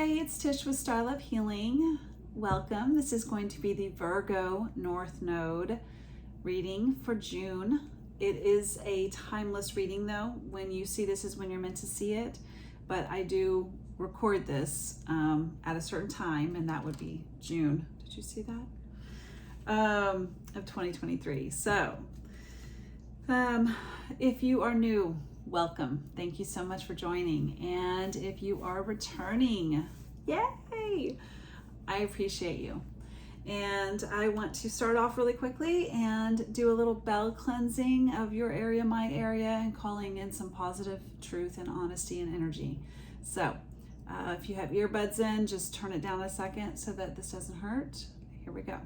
Hey, it's Tish with Star Love Healing. Welcome. This is going to be the Virgo North Node reading for June. It is a timeless reading though. When you see this is when you're meant to see it, but I do record this at a certain time, and that would be June. Did you see that? Of 2023. So if you are new, welcome. Thank you so much for joining. And if you are returning, yay! I appreciate you. And I want to start off really quickly and do a little bell cleansing of your area, my area, and calling in some positive truth and honesty and energy. So if you have earbuds in, just turn it down a second so that this doesn't hurt. Here we go.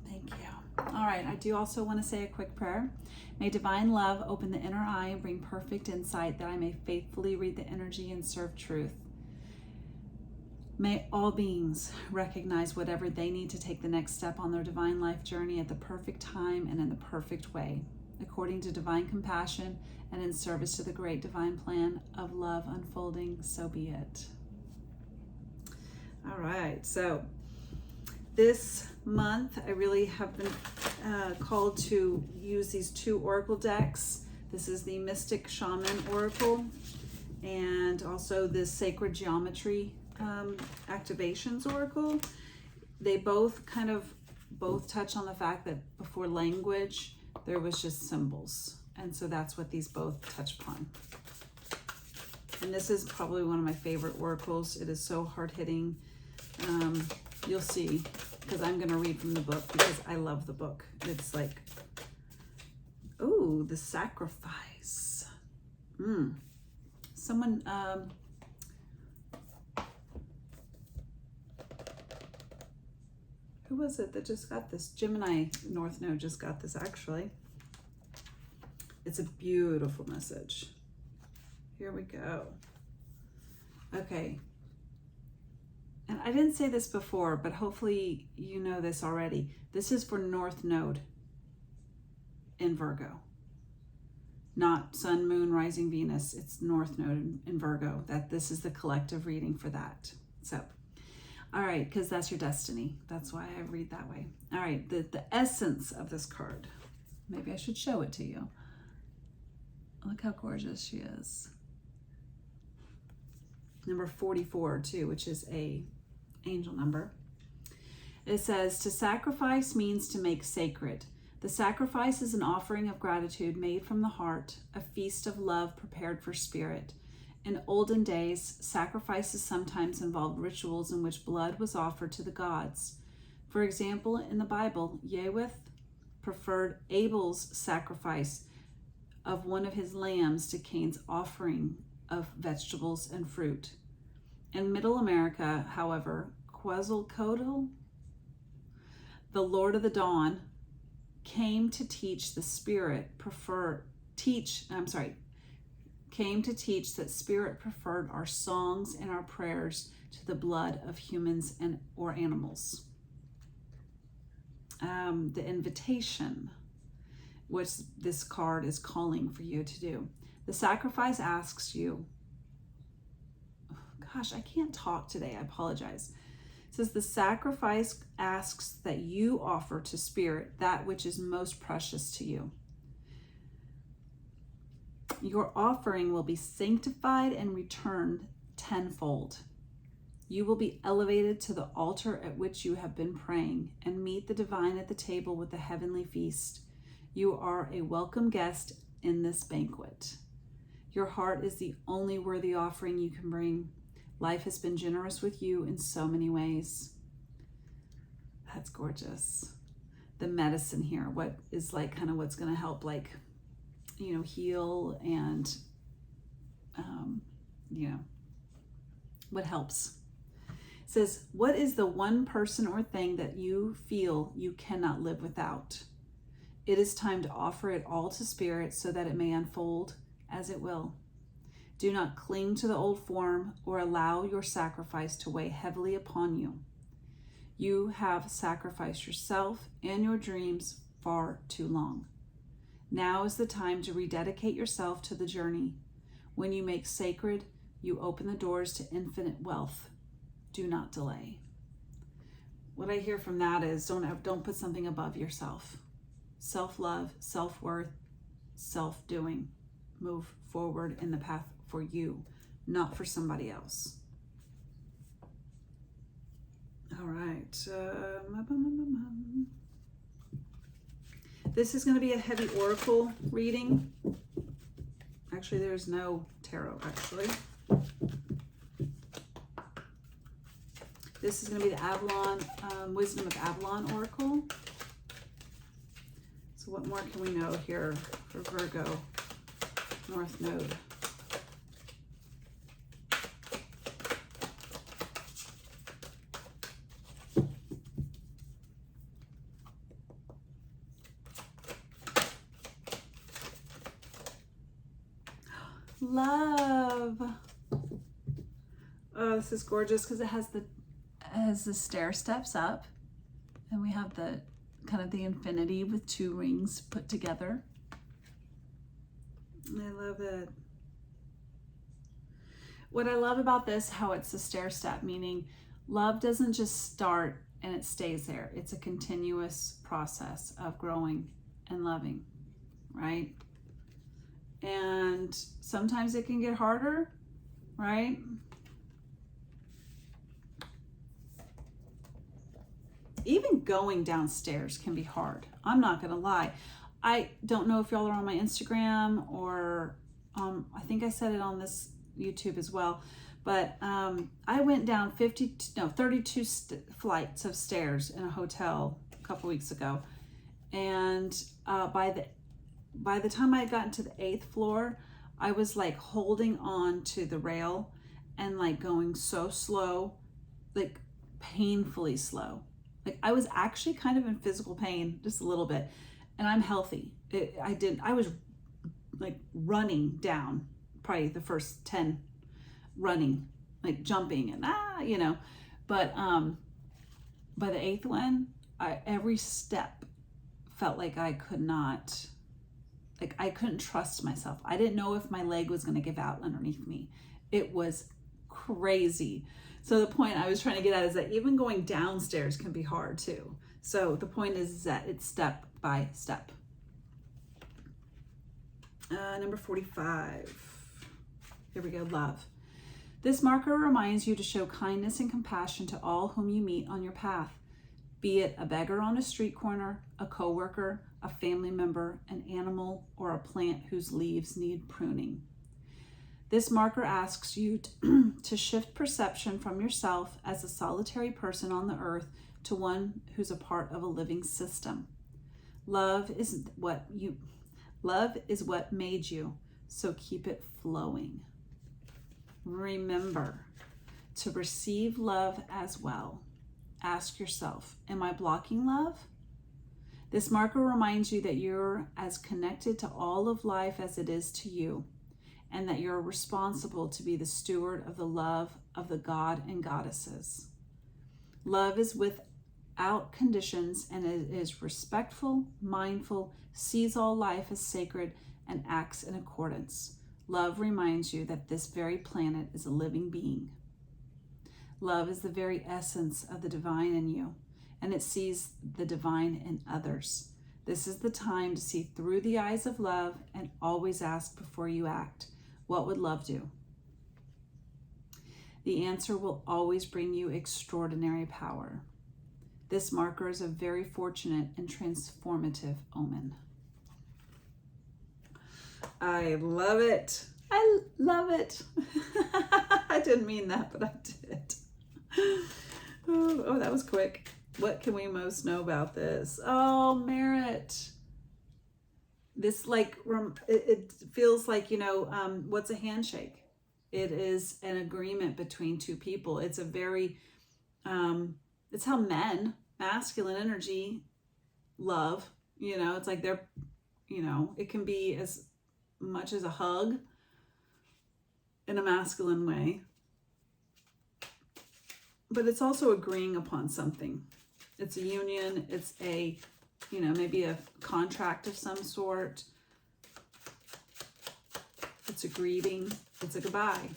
Thank you. All right, I do also want to say a quick prayer. May divine love open the inner eye and bring perfect insight that I may faithfully read the energy and serve truth. May all beings recognize whatever they need to take the next step on their divine life journey at the perfect time and in the perfect way, according to divine compassion and in service to the great divine plan of love unfolding, so be it. All right, so this month, I really have been called to use these two oracle decks. This is the Mystic Shaman Oracle and also this Sacred Geometry Activations Oracle. They both touch on the fact that before language, there was just symbols. And so that's what these both touch upon. And this is probably one of my favorite oracles. It is so hard-hitting. You'll see, because I'm going to read from the book because I love the book. It's like, oh, the sacrifice. Someone, who was it that just got this? Gemini North Node just got this, actually. It's a beautiful message. Here we go. Okay. And I didn't say this before, but hopefully you know this already. This is for North Node in Virgo. Not Sun, Moon, Rising, Venus. It's North Node in Virgo. This is the collective reading for that. So, all right, because that's your destiny. That's why I read that way. All right, the essence of this card. Maybe I should show it to you. Look how gorgeous she is. Number 44 too, which is a angel number. It says, to sacrifice means to make sacred. The sacrifice is an offering of gratitude made from the heart, a feast of love prepared for spirit. In olden days, sacrifices sometimes involved rituals in which blood was offered to the gods. For example, in the Bible, Yahweh preferred Abel's sacrifice of one of his lambs to Cain's offering of vegetables and fruit. In Middle America, however, Quetzalcoatl, the Lord of the Dawn, came to teach that spirit preferred our songs and our prayers to the blood of humans or animals. The invitation, which this card is calling for you to do. The sacrifice asks you, gosh, I can't talk today, I apologize. It says the sacrifice asks that you offer to spirit that which is most precious to you. Your offering will be sanctified and returned tenfold. You will be elevated to the altar at which you have been praying and meet the divine at the table with the heavenly feast. You are a welcome guest in this banquet. Your heart is the only worthy offering you can bring. Life has been generous with you in so many ways. That's gorgeous. The medicine here, what is like kind of what's going to help, like, you know, heal and, you know, what helps. It says, what is the one person or thing that you feel you cannot live without? It is time to offer it all to spirit so that it may unfold as it will. Do not cling to the old form or allow your sacrifice to weigh heavily upon you. You have sacrificed yourself and your dreams far too long. Now is the time to rededicate yourself to the journey. When you make sacred, you open the doors to infinite wealth. Do not delay. What I hear from that is don't put something above yourself. Self-love, self-worth, self-doing. Move forward in the path for you, not for somebody else. All right. This is going to be a heavy oracle reading. Actually, there's no tarot, actually. This is going to be the Avalon, Wisdom of Avalon Oracle. So what more can we know here for Virgo, North Node? Love. Oh, this is gorgeous because it has the stair steps up, and we have the kind of the infinity with two rings put together. I love it. What I love about this, how it's a stair step, meaning love doesn't just start and it stays there. It's a continuous process of growing and loving, right? And sometimes it can get harder, right? Even going downstairs can be hard. I'm not gonna lie. I don't know if y'all are on my Instagram or I think I said it on this YouTube as well, but I went down 32 flights of stairs in a hotel a couple weeks ago. And by the time I had gotten to the 8th floor, I was like holding on to the rail and like going so slow, like painfully slow. Like I was actually kind of in physical pain, just a little bit, and I'm healthy. I was like running down probably the first 10 running, like jumping and but by the 8th one, every step felt like I couldn't trust myself. I didn't know if my leg was going to give out underneath me. It was crazy. So the point I was trying to get at is that even going downstairs can be hard too. So the point is that it's step by step. Number 45. Here we go, love. This marker reminds you to show kindness and compassion to all whom you meet on your path, be it a beggar on a street corner, a coworker, a family member, an animal, or a plant whose leaves need pruning. This marker asks you to shift perception from yourself as a solitary person on the earth to one who's a part of a living system. Love is what made you, so keep it flowing. Remember to receive love as well. Ask yourself, am I blocking love? This marker reminds you that you're as connected to all of life as it is to you, and that you're responsible to be the steward of the love of the God and goddesses. Love is without conditions, and it is respectful, mindful, sees all life as sacred, and acts in accordance. Love reminds you that this very planet is a living being. Love is the very essence of the divine in you, and it sees the divine in others. This is the time to see through the eyes of love and always ask before you act, what would love do? The answer will always bring you extraordinary power. This marker is a very fortunate and transformative omen. I love it. I love it. I didn't mean that, but I did. Oh, that was quick. What can we most know about this? Oh, merit. This it feels like, what's a handshake? It is an agreement between two people. It's a very, it's how men, masculine energy, love, it's like they're, it can be as much as a hug in a masculine way, but it's also agreeing upon something. It's a union. It's a you know, maybe a contract of some sort. It's a grieving. It's a goodbye.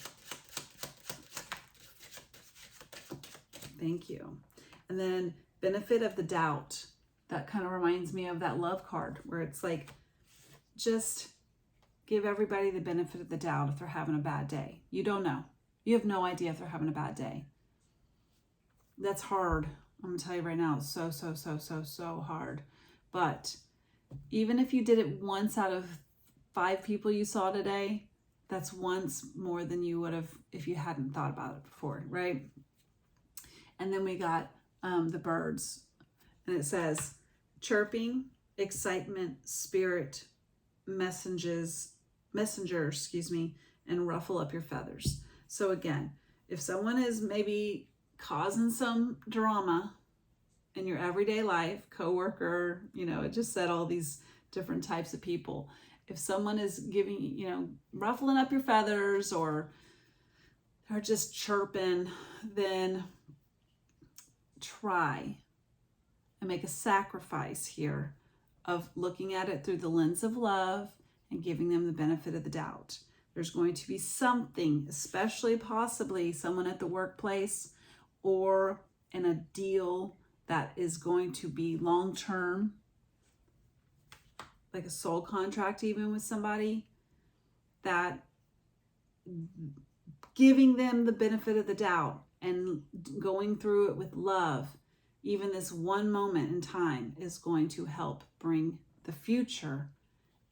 Thank you. And then benefit of the doubt. That kind of reminds me of that love card where it's like, just give everybody the benefit of the doubt if they're having a bad day. You don't know. You have no idea if they're having a bad day. That's hard. I'm going to tell you right now, it's so hard. But even if you did it once out of 5 people you saw today, that's once more than you would have if you hadn't thought about it before, right? And then we got the birds. And it says, chirping, excitement, spirit, messenger, and ruffle up your feathers. So again, if someone is maybe causing some drama in your everyday life, coworker, you know, it just said all these different types of people. If someone is giving, you know, ruffling up your feathers or they're just chirping, then try and make a sacrifice here of looking at it through the lens of love and giving them the benefit of the doubt. There's going to be something, especially possibly someone at the workplace or in a deal that is going to be long-term, like a soul contract even with somebody, that giving them the benefit of the doubt and going through it with love, even this one moment in time, is going to help bring the future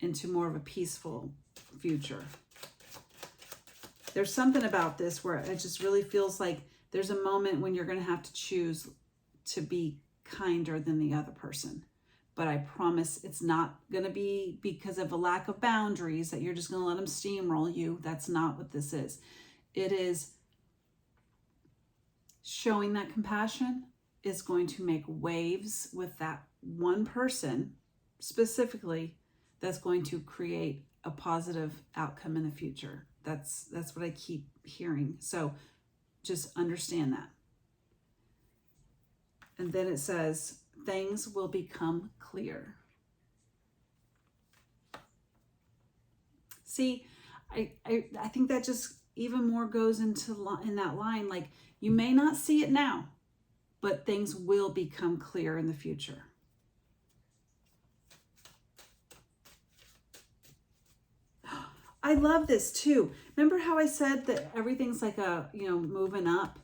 into more of a peaceful future. There's something about this where it just really feels like there's a moment when you're going to have to choose to be kinder than the other person. But I promise it's not going to be because of a lack of boundaries that you're just going to let them steamroll you. That's not what this is. It is showing that compassion is going to make waves with that one person specifically that's going to create a positive outcome in the future. That's what I keep hearing. So just understand that. And then it says, things will become clear. See, I think that just even more goes into in that line, like you may not see it now, but things will become clear in the future. I love this too. Remember how I said that everything's like a, you know, moving up?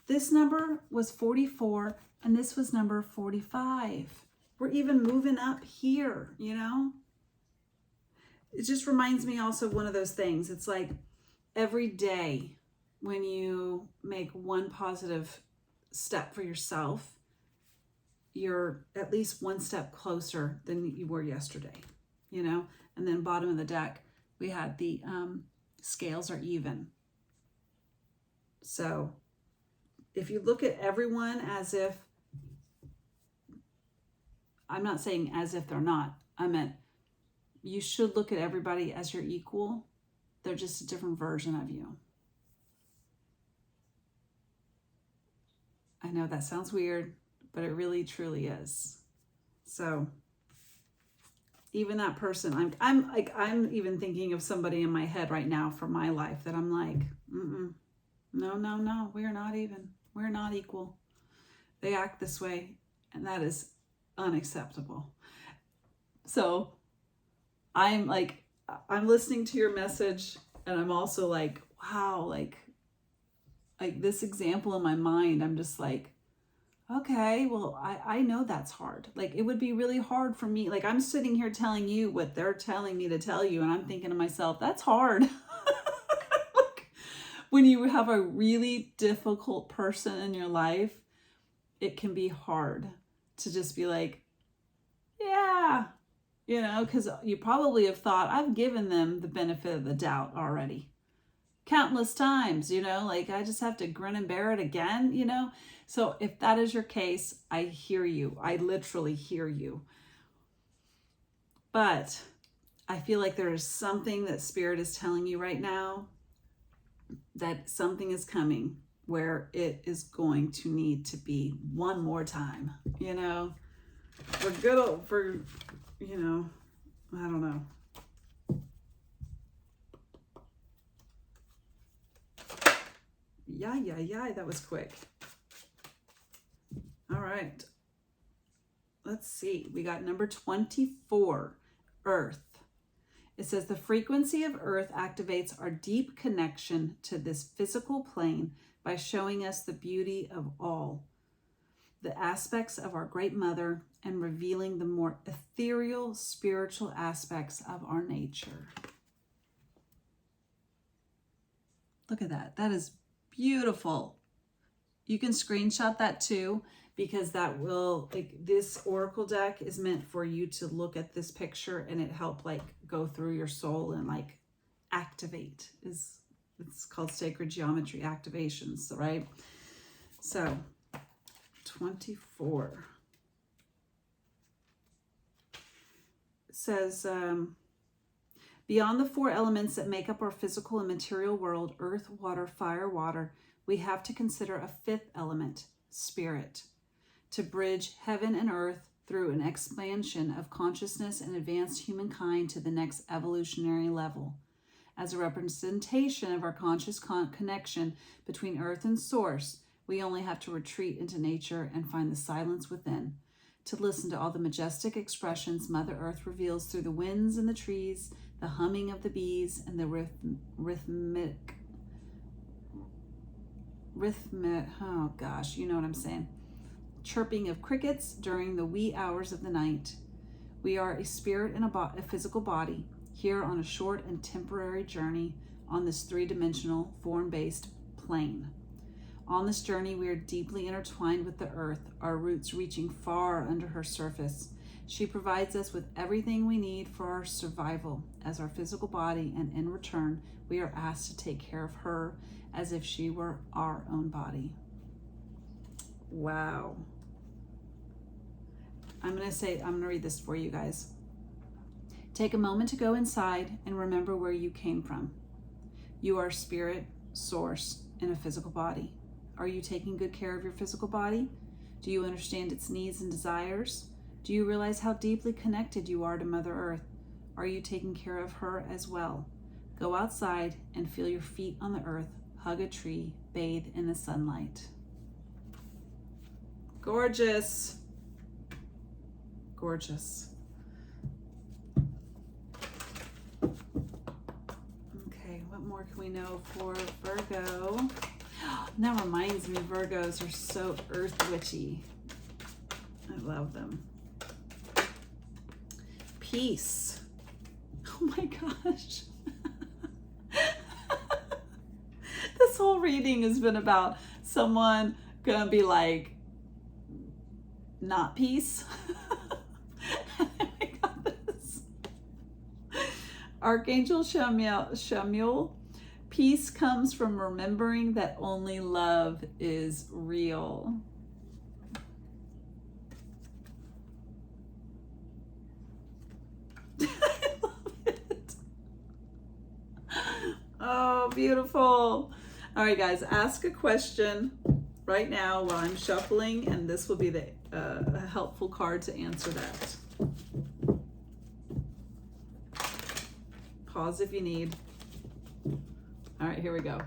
This number was 44 and this was number 45. We're even moving up here, you know? It just reminds me also of one of those things. It's like every day when you make one positive step for yourself, you're at least one step closer than you were yesterday, you know? And then bottom of the deck, we had the scales are even. So if you look at everyone as if, I'm not saying as if they're not, I meant you should look at everybody as your equal. They're just a different version of you. I know that sounds weird, but it really truly is. So even that person, I'm even thinking of somebody in my head right now for my life that I'm like, no, we're not even. We're not equal. They act this way, and that is unacceptable. So I'm listening to your message, and I'm also like, wow, like this example in my mind, I'm just like, okay, well, I know that's hard. Like, it would be really hard for me. Like, I'm sitting here telling you what they're telling me to tell you, and I'm thinking to myself, that's hard. Like, when you have a really difficult person in your life, it can be hard to just be like, yeah, you know, because you probably have thought, I've given them the benefit of the doubt already. Countless times, you know, like I just have to grin and bear it again, you know? So if that is your case, I hear you. I literally hear you. But I feel like there is something that Spirit is telling you right now, that something is coming where it is going to need to be one more time, you know? for good old, for, you know, I don't know. Yeah, that was quick. All right. Let's see. We got number 24, Earth. It says the frequency of Earth activates our deep connection to this physical plane by showing us the beauty of all the aspects of our Great Mother and revealing the more ethereal, spiritual aspects of our nature. Look at that. That is beautiful. You can screenshot that too, because that will, like, this oracle deck is meant for you to look at this picture and it help like go through your soul and like activate. It's called sacred geometry activations, right? So 24 says, beyond the four elements that make up our physical and material world, earth, water, fire, water, we have to consider a fifth element, spirit, to bridge heaven and earth through an expansion of consciousness and advance humankind to the next evolutionary level. As a representation of our conscious connection between earth and source, we only have to retreat into nature and find the silence within, to listen to all the majestic expressions Mother Earth reveals through the winds and the trees, the humming of the bees, and the rhythmic, oh gosh, you know what I'm saying, chirping of crickets during the wee hours of the night. We are a spirit and a physical body, here on a short and temporary journey on this three-dimensional, form-based plane. On this journey, we are deeply intertwined with the earth, our roots reaching far under her surface. She provides us with everything we need for our survival as our physical body, and in return, we are asked to take care of her as if she were our own body. Wow. I'm going to read this for you guys. Take a moment to go inside and remember where you came from. You are spirit, source, in a physical body. Are you taking good care of your physical body? Do you understand its needs and desires? Do you realize how deeply connected you are to Mother Earth? Are you taking care of her as well? Go outside and feel your feet on the earth, hug a tree, bathe in the sunlight. Gorgeous. Gorgeous. Okay, what more can we know for Virgo? That reminds me, Virgos are so earth witchy. I love them. Peace. Oh my gosh. This whole reading has been about someone gonna be like, not peace. I got this. Archangel Shamuel, peace comes from remembering that only love is real. I love it. Oh, beautiful. All right, guys, ask a question right now while I'm shuffling, and this will be the a helpful card to answer that. Pause if you need. All right, here we go.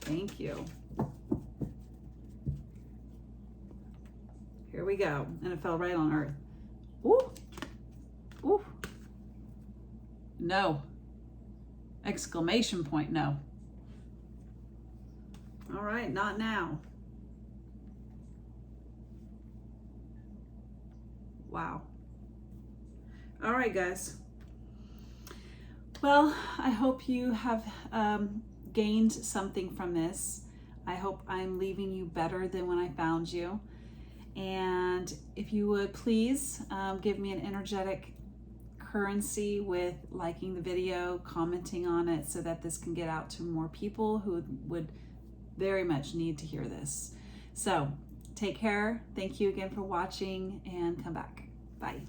Thank you. Here we go. And it fell right on earth. Ooh. Ooh. No. Exclamation point, no. All right, not now. Wow. All right, guys. Well, I hope you have gained something from this. I hope I'm leaving you better than when I found you. And if you would please give me an energetic currency with liking the video, commenting on it, so that this can get out to more people who would very much need to hear this. So take care. Thank you again for watching, and come back. Bye.